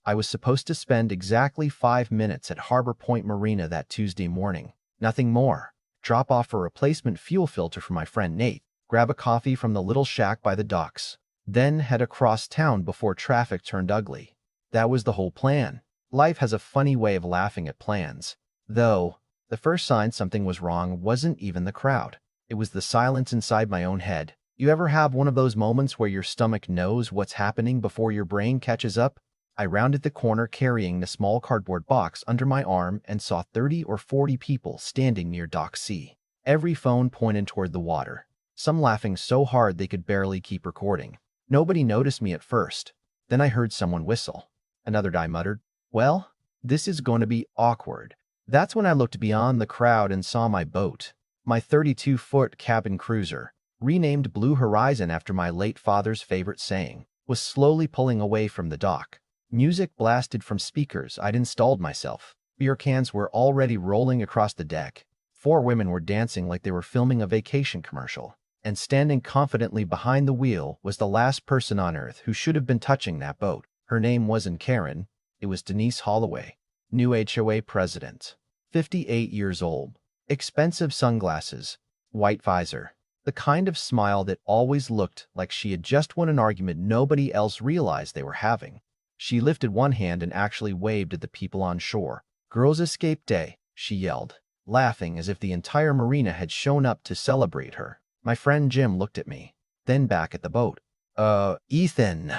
I was supposed to spend exactly 5 minutes at Harbor Point Marina that Tuesday morning. Nothing more. Drop off a replacement fuel filter for my friend Nate, grab a coffee from the little shack by the docks, then head across town before traffic turned ugly. That was the whole plan. Life has a funny way of laughing at plans. Though, the first sign something was wrong wasn't even the crowd. It was the silence inside my own head. You ever have one of those moments where your stomach knows what's happening before your brain catches up? I rounded the corner carrying the small cardboard box under my arm and saw 30 or 40 people standing near Dock C. Every phone pointed toward the water, some laughing so hard they could barely keep recording. Nobody noticed me at first. Then I heard someone whistle. Another guy muttered, "Well, this is going to be awkward." That's when I looked beyond the crowd and saw my boat. My 32-foot cabin cruiser, renamed Blue Horizon after my late father's favorite saying, was slowly pulling away from the dock. Music blasted from speakers I'd installed myself. Beer cans were already rolling across the deck. 4 women were dancing like they were filming a vacation commercial. And standing confidently behind the wheel was the last person on earth who should have been touching that boat. Her name wasn't Karen. It was Denise Holloway, new HOA president. 58 years old. Expensive sunglasses. White visor. The kind of smile that always looked like she had just won an argument nobody else realized they were having. She lifted one hand and actually waved at the people on shore. "Girls' Escape Day," she yelled, laughing as if the entire marina had shown up to celebrate her. My friend Jim looked at me, then back at the boat. Ethan,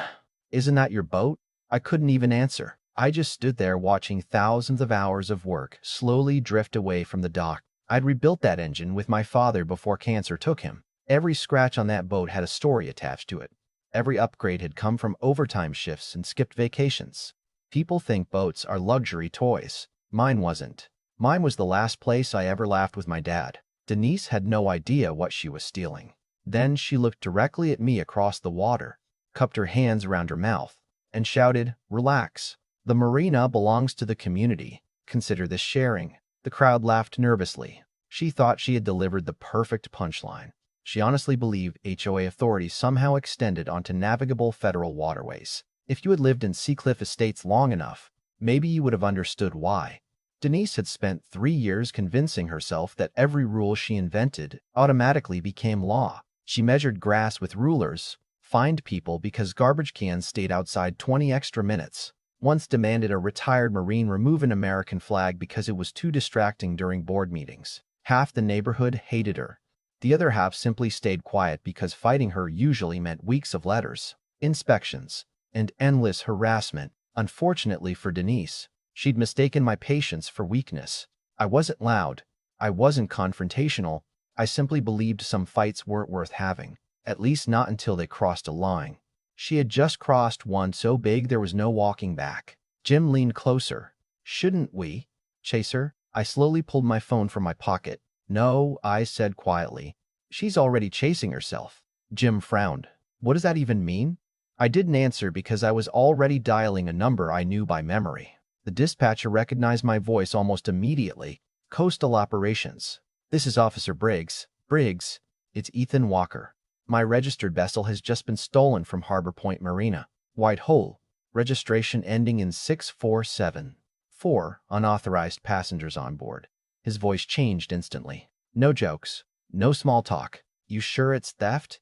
isn't that your boat?" I couldn't even answer. I just stood there watching thousands of hours of work slowly drift away from the dock. I'd rebuilt that engine with my father before cancer took him. Every scratch on that boat had a story attached to it. Every upgrade had come from overtime shifts and skipped vacations. People think boats are luxury toys. Mine wasn't. Mine was the last place I ever laughed with my dad. Denise had no idea what she was stealing. Then she looked directly at me across the water, cupped her hands around her mouth, and shouted, "Relax. The marina belongs to the community. Consider this sharing." The crowd laughed nervously. She thought she had delivered the perfect punchline. She honestly believed HOA authority somehow extended onto navigable federal waterways. If you had lived in Seacliff Estates long enough, maybe you would have understood why. Denise had spent 3 years convincing herself that every rule she invented automatically became law. She measured grass with rulers, fined people because garbage cans stayed outside 20 extra minutes, once demanded a retired Marine remove an American flag because it was too distracting during board meetings. Half the neighborhood hated her. The other half simply stayed quiet because fighting her usually meant weeks of letters, inspections, and endless harassment. Unfortunately for Denise, she'd mistaken my patience for weakness. I wasn't loud. I wasn't confrontational. I simply believed some fights weren't worth having, at least not until they crossed a line. She had just crossed one so big there was no walking back. Jim leaned closer. "Shouldn't we chase her?" I slowly pulled my phone from my pocket. "No," I said quietly. "She's already chasing herself." Jim frowned. "What does that even mean?" I didn't answer because I was already dialing a number I knew by memory. The dispatcher recognized my voice almost immediately. "Coastal Operations. This is Officer Briggs." "Briggs, it's Ethan Walker. My registered vessel has just been stolen from Harbor Point Marina. White Hole. Registration ending in 647. 4 unauthorized passengers on board." His voice changed instantly. "No jokes. No small talk. You sure it's theft?"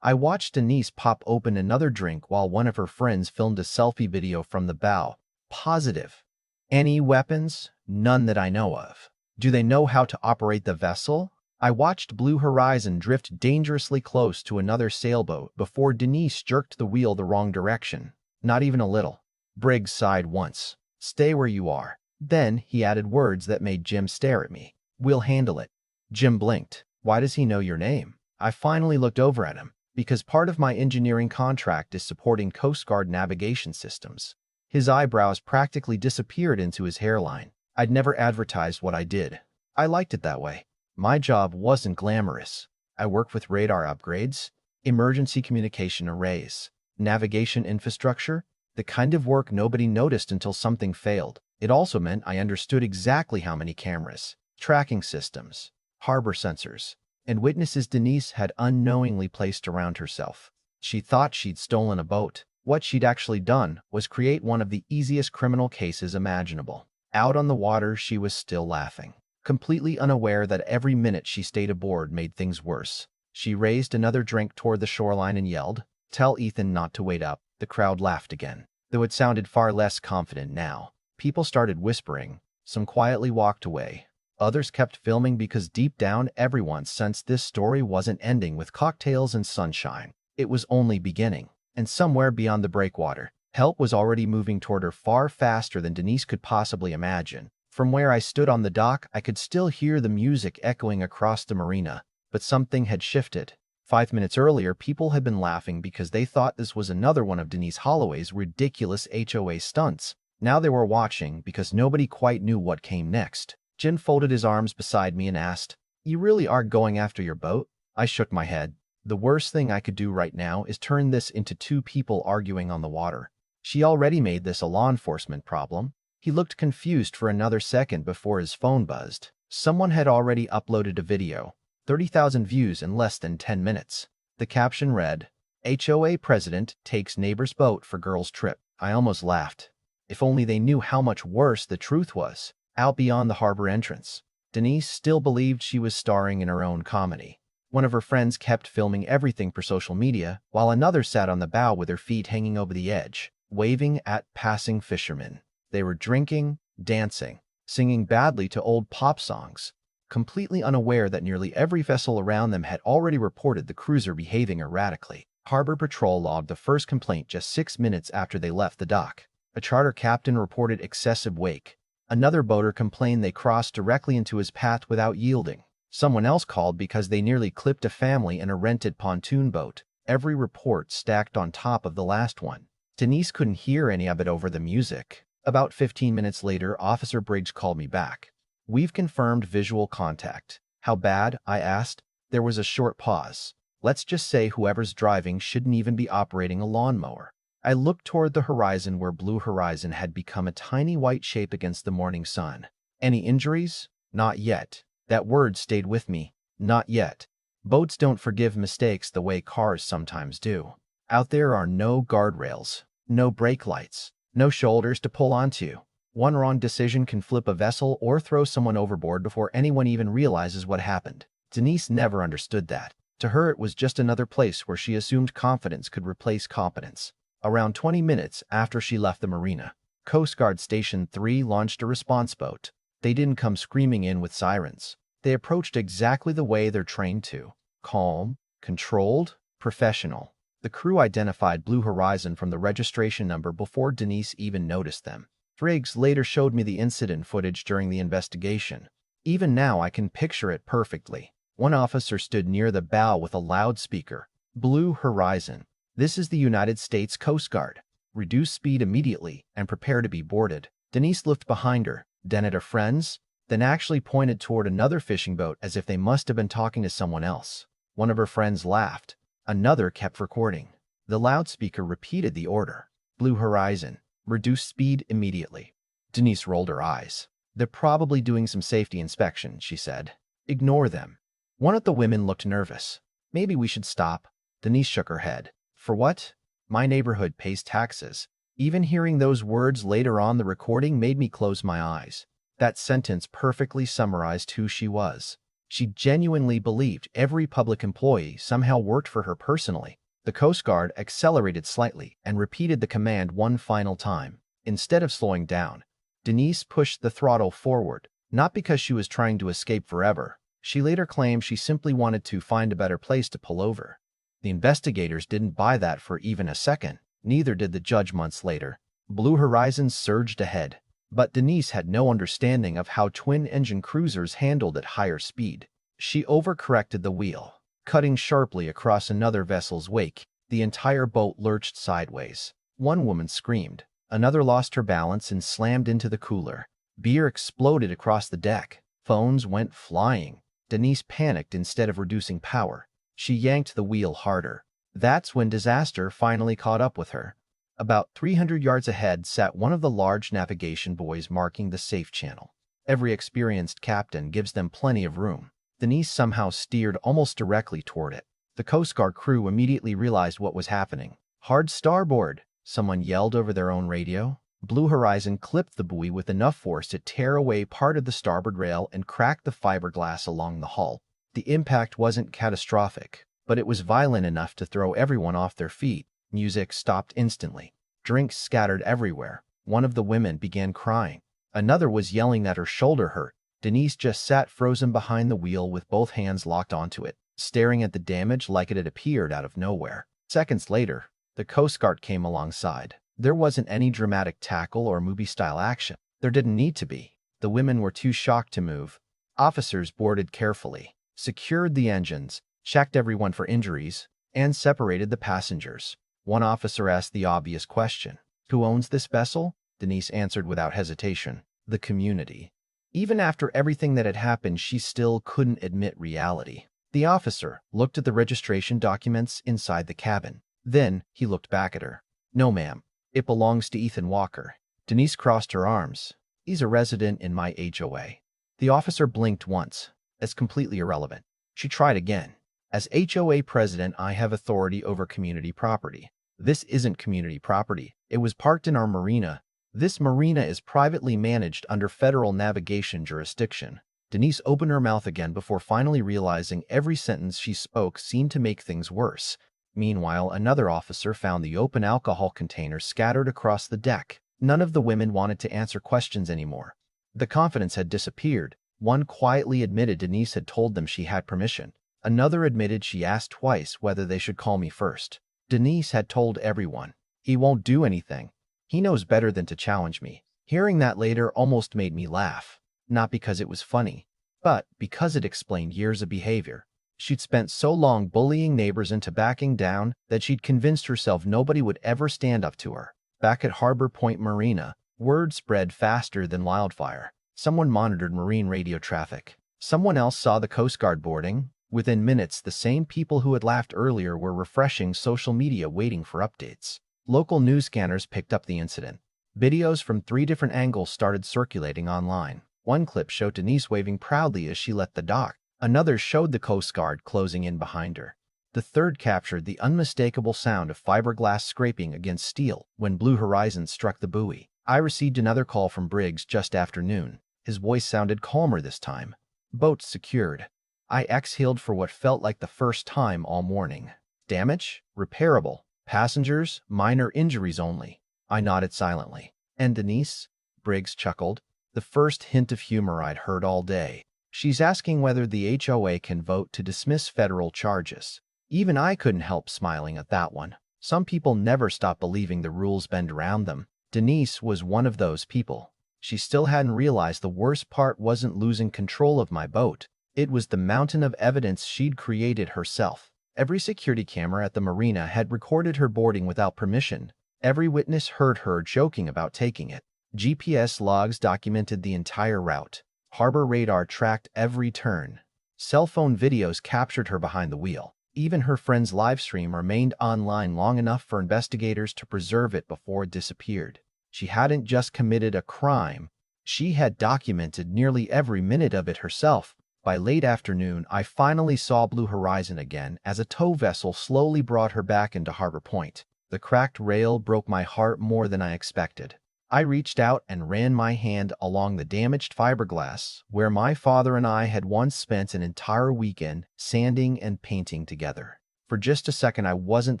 I watched Denise pop open another drink while one of her friends filmed a selfie video from the bow. "Positive. Any weapons?" "None that I know of." "Do they know how to operate the vessel?" I watched Blue Horizon drift dangerously close to another sailboat before Denise jerked the wheel the wrong direction. "Not even a little." Briggs sighed once. "Stay where you are." Then he added words that made Jim stare at me. "We'll handle it." Jim blinked. "Why does he know your name?" I finally looked over at him. "Because part of my engineering contract is supporting Coast Guard navigation systems." His eyebrows practically disappeared into his hairline. I'd never advertised what I did. I liked it that way. My job wasn't glamorous. I worked with radar upgrades, emergency communication arrays, navigation infrastructure, the kind of work nobody noticed until something failed. It also meant I understood exactly how many cameras, tracking systems, harbor sensors, and witnesses Denise had unknowingly placed around herself. She thought she'd stolen a boat. What she'd actually done was create one of the easiest criminal cases imaginable. Out on the water, she was still laughing, completely unaware that every minute she stayed aboard made things worse. She raised another drink toward the shoreline and yelled, "Tell Ethan not to wait up." The crowd laughed again, though it sounded far less confident now. People started whispering. Some quietly walked away. Others kept filming because deep down everyone sensed this story wasn't ending with cocktails and sunshine. It was only beginning. And somewhere beyond the breakwater, help was already moving toward her far faster than Denise could possibly imagine. From where I stood on the dock, I could still hear the music echoing across the marina, but something had shifted. 5 minutes earlier, people had been laughing because they thought this was another one of Denise Holloway's ridiculous HOA stunts. Now they were watching because nobody quite knew what came next. Jin folded his arms beside me and asked, "You really are going after your boat?" I shook my head. The worst thing I could do right now is turn this into two people arguing on the water. She already made this a law enforcement problem. He looked confused for another second before his phone buzzed. Someone had already uploaded a video. 30,000 views in less than 10 minutes. The caption read, "HOA president takes neighbor's boat for girls' trip." I almost laughed. If only they knew how much worse the truth was. Out beyond the harbor entrance, Denise still believed she was starring in her own comedy. One of her friends kept filming everything for social media, while another sat on the bow with her feet hanging over the edge, waving at passing fishermen. They were drinking, dancing, singing badly to old pop songs, completely unaware that nearly every vessel around them had already reported the cruiser behaving erratically. Harbor Patrol logged the first complaint just 6 minutes after they left the dock. A charter captain reported excessive wake. Another boater complained they crossed directly into his path without yielding. Someone else called because they nearly clipped a family in a rented pontoon boat. Every report stacked on top of the last one. Denise couldn't hear any of it over the music. About 15 minutes later, Officer Briggs called me back. "We've confirmed visual contact." "How bad?" I asked. There was a short pause. "Let's just say whoever's driving shouldn't even be operating a lawnmower." I looked toward the horizon where blue horizon had become a tiny white shape against the morning sun. "Any injuries?" "Not yet." That word stayed with me. Not yet. Boats don't forgive mistakes the way cars sometimes do. Out there are no guardrails, no brake lights, no shoulders to pull onto. One wrong decision can flip a vessel or throw someone overboard before anyone even realizes what happened. Denise never understood that. To her, it was just another place where she assumed confidence could replace competence. Around 20 minutes after she left the marina, Coast Guard Station 3 launched a response boat. They didn't come screaming in with sirens. They approached exactly the way they're trained to. Calm, controlled, professional. The crew identified Blue Horizon from the registration number before Denise even noticed them. Briggs later showed me the incident footage during the investigation. Even now I can picture it perfectly. One officer stood near the bow with a loudspeaker. "Blue Horizon. This is the United States Coast Guard. Reduce speed immediately and prepare to be boarded." Denise looked behind her, then at her friends, then actually pointed toward another fishing boat as if they must have been talking to someone else. One of her friends laughed. Another kept recording. The loudspeaker repeated the order. "Blue Horizon. Reduce speed immediately." Denise rolled her eyes. "They're probably doing some safety inspection," she said. "Ignore them." One of the women looked nervous. "Maybe we should stop." Denise shook her head. "For what?" "My neighborhood pays taxes." Even hearing those words later on the recording made me close my eyes. That sentence perfectly summarized who she was. She genuinely believed every public employee somehow worked for her personally. The Coast Guard accelerated slightly and repeated the command one final time. Instead of slowing down, Denise pushed the throttle forward, not because she was trying to escape forever. She later claimed she simply wanted to find a better place to pull over. The investigators didn't buy that for even a second. Neither did the judge months later. Blue Horizon surged ahead. But Denise had no understanding of how twin-engine cruisers handled at higher speed. She overcorrected the wheel, cutting sharply across another vessel's wake. The entire boat lurched sideways. One woman screamed. Another lost her balance and slammed into the cooler. Beer exploded across the deck. Phones went flying. Denise panicked instead of reducing power. She yanked the wheel harder. That's when disaster finally caught up with her. About 300 yards ahead sat one of the large navigation buoys marking the safe channel. Every experienced captain gives them plenty of room. Denise somehow steered almost directly toward it. The Coast Guard crew immediately realized what was happening. "Hard starboard," someone yelled over their own radio. Blue Horizon clipped the buoy with enough force to tear away part of the starboard rail and crack the fiberglass along the hull. The impact wasn't catastrophic, but it was violent enough to throw everyone off their feet. Music stopped instantly. Drinks scattered everywhere. One of the women began crying. Another was yelling that her shoulder hurt. Denise just sat frozen behind the wheel with both hands locked onto it, staring at the damage like it had appeared out of nowhere. Seconds later, the Coast Guard came alongside. There wasn't any dramatic tackle or movie-style action. There didn't need to be. The women were too shocked to move. Officers boarded carefully, secured the engines, checked everyone for injuries, and separated the passengers. One officer asked the obvious question. Who owns this vessel? Denise answered without hesitation. The community. Even after everything that had happened, she still couldn't admit reality. The officer looked at the registration documents inside the cabin. Then he looked back at her. No, ma'am. It belongs to Ethan Walker. Denise crossed her arms. He's a resident in my HOA. The officer blinked once, as completely irrelevant. She tried again. As HOA president, I have authority over community property. This isn't community property. It was parked in our marina. This marina is privately managed under federal navigation jurisdiction. Denise opened her mouth again before finally realizing every sentence she spoke seemed to make things worse. Meanwhile, another officer found the open alcohol container scattered across the deck. None of the women wanted to answer questions anymore. The confidence had disappeared. One quietly admitted Denise had told them she had permission. Another admitted she asked twice whether they should call me first. Denise had told everyone. He won't do anything. He knows better than to challenge me. Hearing that later almost made me laugh. Not because it was funny, but because it explained years of behavior. She'd spent so long bullying neighbors into backing down that she'd convinced herself nobody would ever stand up to her. Back at Harbor Point Marina, word spread faster than wildfire. Someone monitored marine radio traffic. Someone else saw the Coast Guard boarding. Within minutes, the same people who had laughed earlier were refreshing social media waiting for updates. Local news scanners picked up the incident. Videos from 3 different angles started circulating online. One clip showed Denise waving proudly as she left the dock. Another showed the Coast Guard closing in behind her. The third captured the unmistakable sound of fiberglass scraping against steel when Blue Horizon struck the buoy. I received another call from Briggs just after noon. His voice sounded calmer this time. Boats secured. I exhaled for what felt like the first time all morning. Damage? Repairable. Passengers? Minor injuries only. I nodded silently. And Denise? Briggs chuckled. The first hint of humor I'd heard all day. She's asking whether the HOA can vote to dismiss federal charges. Even I couldn't help smiling at that one. Some people never stop believing the rules bend around them. Denise was one of those people. She still hadn't realized the worst part wasn't losing control of my boat. It was the mountain of evidence she'd created herself. Every security camera at the marina had recorded her boarding without permission. Every witness heard her joking about taking it. GPS logs documented the entire route. Harbor radar tracked every turn. Cell phone videos captured her behind the wheel. Even her friend's live stream remained online long enough for investigators to preserve it before it disappeared. She hadn't just committed a crime. She had documented nearly every minute of it herself. By late afternoon, I finally saw Blue Horizon again as a tow vessel slowly brought her back into Harbor Point. The cracked rail broke my heart more than I expected. I reached out and ran my hand along the damaged fiberglass where my father and I had once spent an entire weekend sanding and painting together. For just a second, I wasn't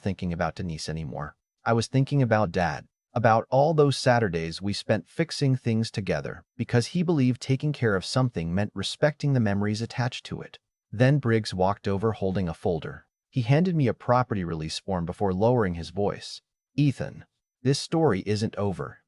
thinking about Denise anymore. I was thinking about Dad, about all those Saturdays we spent fixing things together because he believed taking care of something meant respecting the memories attached to it. Then Briggs walked over holding a folder. He handed me a property release form before lowering his voice. Ethan, this story isn't over.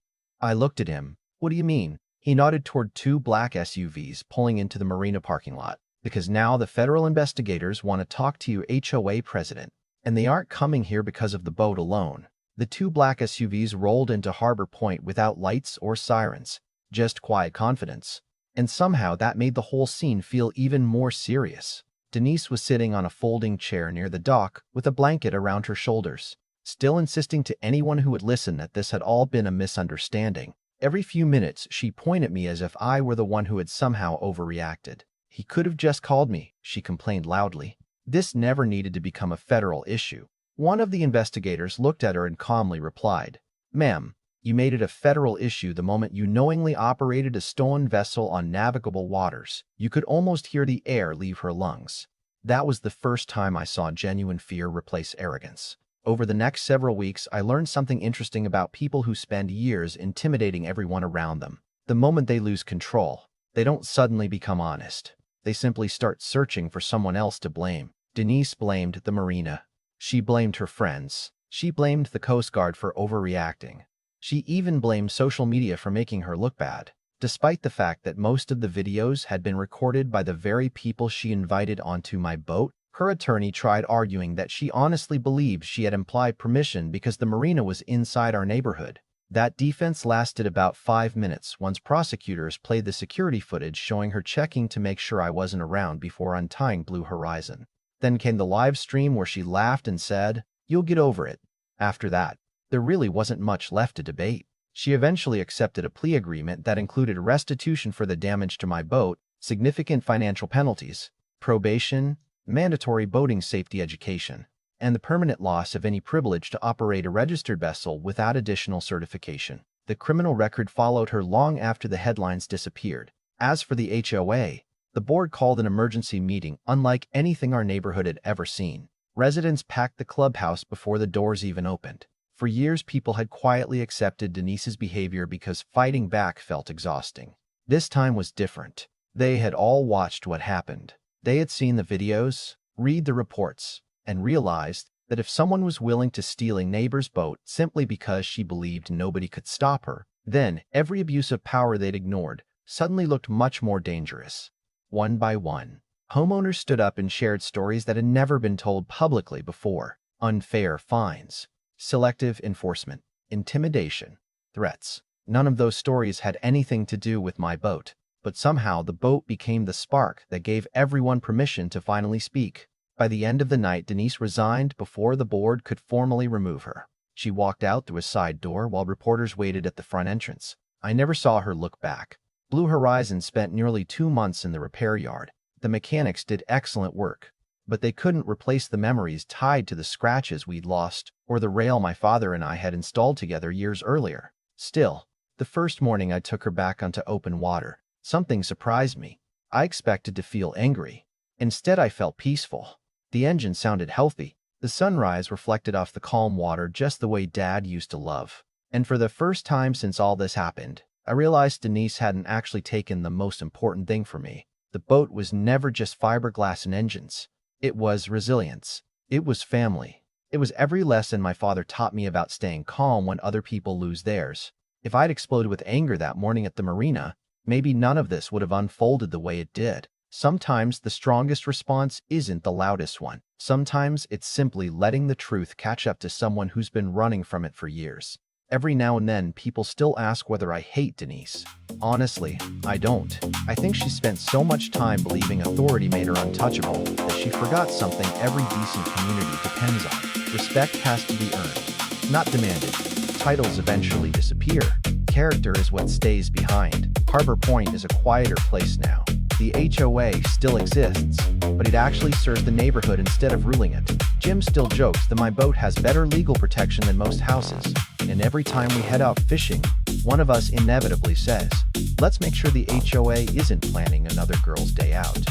I looked at him. What do you mean? He nodded toward 2 black SUVs pulling into the marina parking lot. Because now the federal investigators want to talk to you, HOA president. And they aren't coming here because of the boat alone. The 2 black SUVs rolled into Harbor Point without lights or sirens, just quiet confidence. And somehow that made the whole scene feel even more serious. Denise was sitting on a folding chair near the dock with a blanket around her shoulders, still insisting to anyone who would listen that this had all been a misunderstanding. Every few minutes, she pointed at me as if I were the one who had somehow overreacted. He could have just called me, she complained loudly. This never needed to become a federal issue. One of the investigators looked at her and calmly replied, Ma'am, you made it a federal issue the moment you knowingly operated a stolen vessel on navigable waters. You could almost hear the air leave her lungs. That was the first time I saw genuine fear replace arrogance. Over the next several weeks, I learned something interesting about people who spend years intimidating everyone around them. The moment they lose control, they don't suddenly become honest. They simply start searching for someone else to blame. Denise blamed the marina. She blamed her friends. She blamed the Coast Guard for overreacting. She even blamed social media for making her look bad, despite the fact that most of the videos had been recorded by the very people she invited onto my boat. Her attorney tried arguing that she honestly believed she had implied permission because the marina was inside our neighborhood. That defense lasted about 5 minutes once prosecutors played the security footage showing her checking to make sure I wasn't around before untying Blue Horizon. Then came the live stream where she laughed and said, "You'll get over it." After that, there really wasn't much left to debate. She eventually accepted a plea agreement that included restitution for the damage to my boat, significant financial penalties, probation, mandatory boating safety education, and the permanent loss of any privilege to operate a registered vessel without additional certification. The criminal record followed her long after the headlines disappeared. As for the HOA, the board called an emergency meeting unlike anything our neighborhood had ever seen. Residents packed the clubhouse before the doors even opened. For years, people had quietly accepted Denise's behavior because fighting back felt exhausting. This time was different. They had all watched what happened. They had seen the videos, read the reports, and realized that if someone was willing to steal a neighbor's boat simply because she believed nobody could stop her, then every abuse of power they'd ignored suddenly looked much more dangerous. One by one, homeowners stood up and shared stories that had never been told publicly before. Unfair fines, selective enforcement, intimidation, threats. None of those stories had anything to do with my boat, but somehow the boat became the spark that gave everyone permission to finally speak. By the end of the night, Denise resigned before the board could formally remove her. She walked out through a side door while reporters waited at the front entrance. I never saw her look back. Blue Horizon spent nearly 2 months in the repair yard. The mechanics did excellent work, but they couldn't replace the memories tied to the scratches we'd lost or the rail my father and I had installed together years earlier. Still, the first morning I took her back onto open water, something surprised me. I expected to feel angry. Instead, I felt peaceful. The engine sounded healthy. The sunrise reflected off the calm water just the way Dad used to love. And for the first time since all this happened, I realized Denise hadn't actually taken the most important thing for me. The boat was never just fiberglass and engines. It was resilience. It was family. It was every lesson my father taught me about staying calm when other people lose theirs. If I'd exploded with anger that morning at the marina, maybe none of this would have unfolded the way it did. Sometimes the strongest response isn't the loudest one. Sometimes it's simply letting the truth catch up to someone who's been running from it for years. Every now and then, people still ask whether I hate Denise. Honestly, I don't. I think she spent so much time believing authority made her untouchable that she forgot something every decent community depends on. Respect has to be earned, not demanded. Titles eventually disappear. Character is what stays behind. Harbor Point is a quieter place now. The HOA still exists, but it actually serves the neighborhood instead of ruling it. Jim still jokes that my boat has better legal protection than most houses, and every time we head out fishing, one of us inevitably says, "Let's make sure the HOA isn't planning another girl's day out."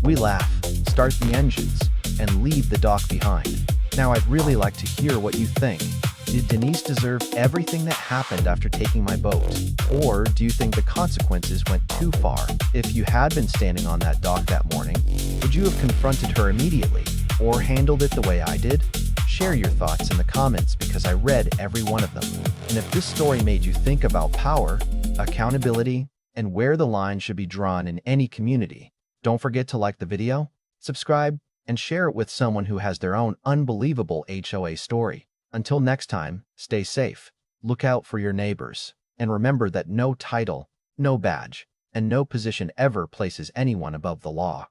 We laugh, start the engines, and leave the dock behind. Now I'd really like to hear what you think. Did Denise deserve everything that happened after taking my boat? Or do you think the consequences went too far? If you had been standing on that dock that morning, would you have confronted her immediately or handled it the way I did? Share your thoughts in the comments because I read every one of them. And if this story made you think about power, accountability, and where the line should be drawn in any community, don't forget to like the video, subscribe, and share it with someone who has their own unbelievable HOA story. Until next time, stay safe, look out for your neighbors, and remember that no title, no badge, and no position ever places anyone above the law.